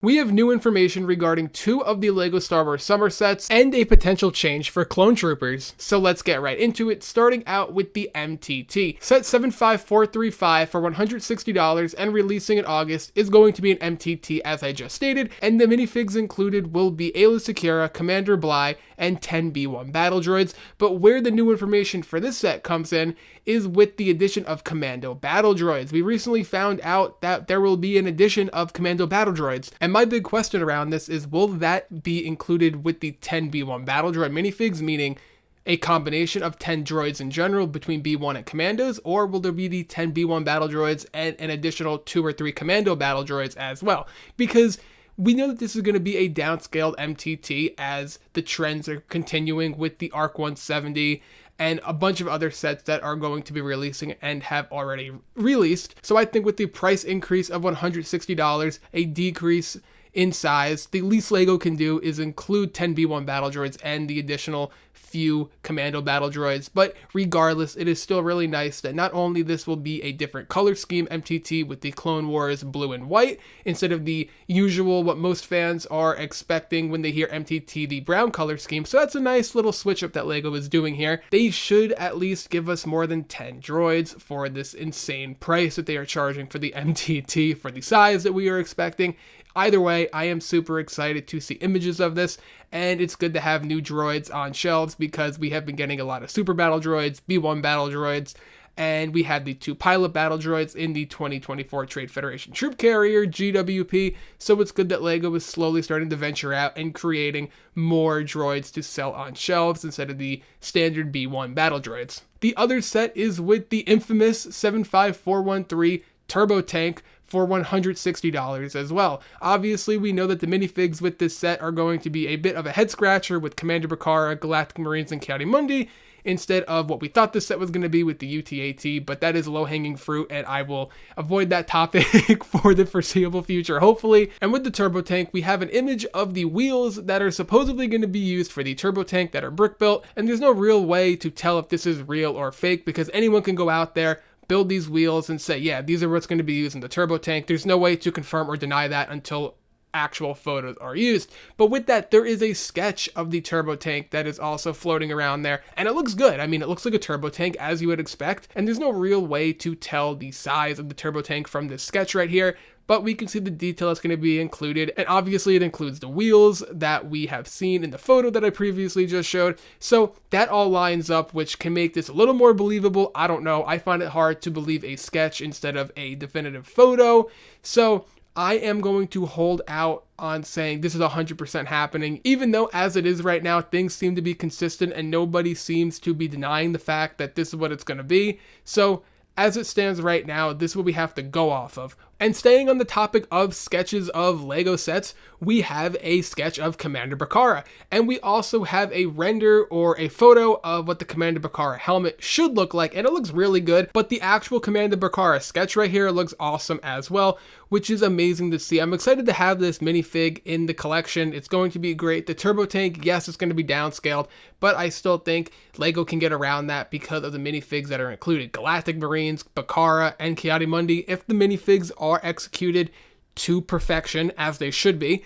We have new information regarding 2 of the LEGO Star Wars Summer sets and a potential change for Clone Troopers. So let's get right into it, starting out with the MTT. Set 75435 for $160 and releasing in August is going to be an MTT as I just stated, and the minifigs included will be Aayla Secura, Commander Bly, and 10 B1 Battle Droids. But where the new information for this set comes in is with the addition of Commando Battle Droids. We recently found out that there will be an addition of Commando Battle Droids, and my big question around this is, will that be included with the 10 B1 Battle Droid minifigs, meaning a combination of 10 droids in general between B1 and Commandos, or will there be the 10 B1 Battle Droids and an additional 2 or 3 Commando Battle Droids as well? Because we know that this is going to be a downscaled MTT as the trends are continuing with the ARC 170 and a bunch of other sets that are going to be releasing and have already released. So I think with the price increase of $160, a decrease in size, the least LEGO can do is include 10 B1 Battle Droids and the additional few Commando Battle Droids. But regardless, it is still really nice that not only this will be a different color scheme MTT with the Clone Wars blue and white instead of the usual what most fans are expecting when they hear MTT, the brown color scheme. So that's a nice little switch up that LEGO is doing here. They should at least give us more than 10 droids for this insane price that they are charging for the MTT for the size that we are expecting. Either way, I am super excited to see images of this, and it's good to have new droids on shelves because we have been getting a lot of Super Battle Droids, B1 Battle Droids, and we had the 2 Pilot Battle Droids in the 2024 Trade Federation Troop Carrier, GWP, so it's good that LEGO is slowly starting to venture out and creating more droids to sell on shelves instead of the standard B1 Battle Droids. The other set is with the infamous 75413 Turbo Tank for $160 as well. Obviously, we know that the minifigs with this set are going to be a bit of a head scratcher with Commander Bakara, Galactic Marines, and Ki-Adi-Mundi instead of what we thought this set was going to be with the UTAT, but that is low-hanging fruit, and I will avoid that topic for the foreseeable future, hopefully. And with the Turbo Tank, we have an image of the wheels that are supposedly going to be used for the Turbo Tank that are brick-built, and there's no real way to tell if this is real or fake because anyone can go out there, build these wheels and say, yeah, these are what's going to be used in the Turbo Tank. There's no way to confirm or deny that until actual photos are used. But with that, there is a sketch of the Turbo Tank that is also floating around there, and it looks good. I mean, it looks like a Turbo Tank as you would expect, and there's no real way to tell the size of the Turbo Tank from this sketch right here, but we can see the detail that's going to be included, and obviously it includes the wheels that we have seen in the photo that I previously just showed, so that all lines up, which can make this a little more believable. I don't know, I find it hard to believe a sketch instead of a definitive photo, so I am going to hold out on saying this is 100% happening, even though as it is right now, things seem to be consistent and nobody seems to be denying the fact that this is what it's going to be, so as it stands right now, this is what we have to go off of. And staying on the topic of sketches of LEGO sets, we have a sketch of Commander Bakara, and we also have a render or a photo of what the Commander Bakara helmet should look like, and it looks really good, but the actual Commander Bakara sketch right here looks awesome as well, which is amazing to see. I'm excited to have this minifig in the collection. It's going to be great. The Turbo Tank, yes, it's going to be downscaled, but I still think LEGO can get around that because of the minifigs that are included. Galactic Marines, Bakara, and Ki-Adi-Mundi, if the minifigs are executed to perfection as they should be,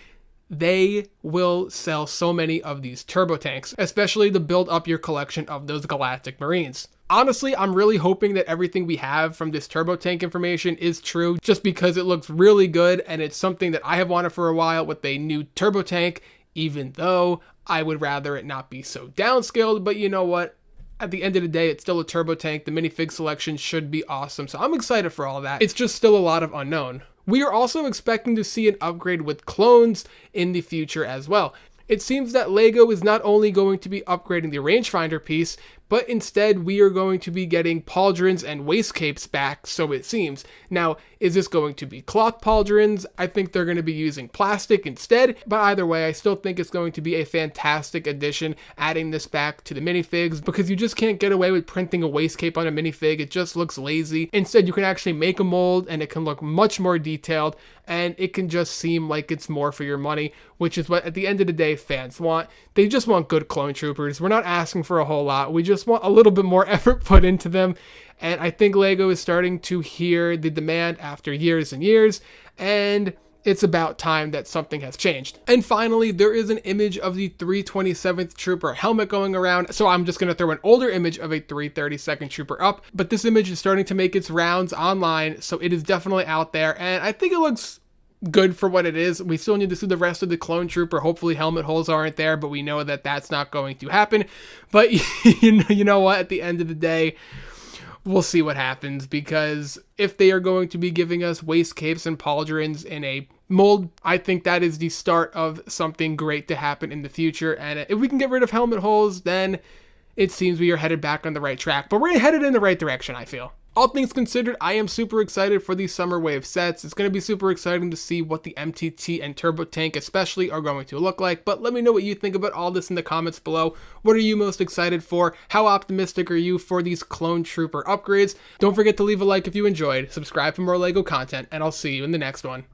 they will sell so many of these Turbo Tanks, especially to build up your collection of those Galactic Marines. Honestly, I'm really hoping that everything we have from this Turbo Tank information is true, just because it looks really good and it's something that I have wanted for a while with a new Turbo Tank, even though I would rather it not be so downscaled, but you know what? At the end of the day, it's still a Turbo Tank. The minifig selection should be awesome, so I'm excited for all that. It's just still a lot of unknown. We are also expecting to see an upgrade with clones in the future as well. It seems that LEGO is not only going to be upgrading the rangefinder piece, but instead we are going to be getting pauldrons and wastegapes back, so it seems. Now, is this going to be cloth pauldrons? I think they're going to be using plastic instead, but either way, I still think it's going to be a fantastic addition adding this back to the minifigs, because you just can't get away with printing a wastecape on a minifig. It just looks lazy. Instead, you can actually make a mold and it can look much more detailed, and it can just seem like it's more for your money, which is what at the end of the day fans want. They just want good clone troopers. We're not asking for a whole lot. We just want a little bit more effort put into them, and I think LEGO is starting to hear the demand after years and years, and it's about time that something has changed. And finally, there is an image of the 327th Trooper helmet going around, so I'm just going to throw an older image of a 332nd Trooper up, but this image is starting to make its rounds online, so it is definitely out there, and I think it looks good for what it is. We still need to see the rest of the clone trooper. Hopefully helmet holes aren't there, but we know that that's not going to happen. But you know what? At the end of the day, we'll see what happens, because if they are going to be giving us waist capes and pauldrons in a mold, I think that is the start of something great to happen in the future. And if we can get rid of helmet holes, then it seems we are headed back on the right track. But we're headed in the right direction, I feel. All things considered, I am super excited for these Summer Wave sets. It's going to be super exciting to see what the MTT and Turbo Tank especially are going to look like, but let me know what you think about all this in the comments below. What are you most excited for? How optimistic are you for these Clone Trooper upgrades? Don't forget to leave a like if you enjoyed, subscribe for more LEGO content, and I'll see you in the next one.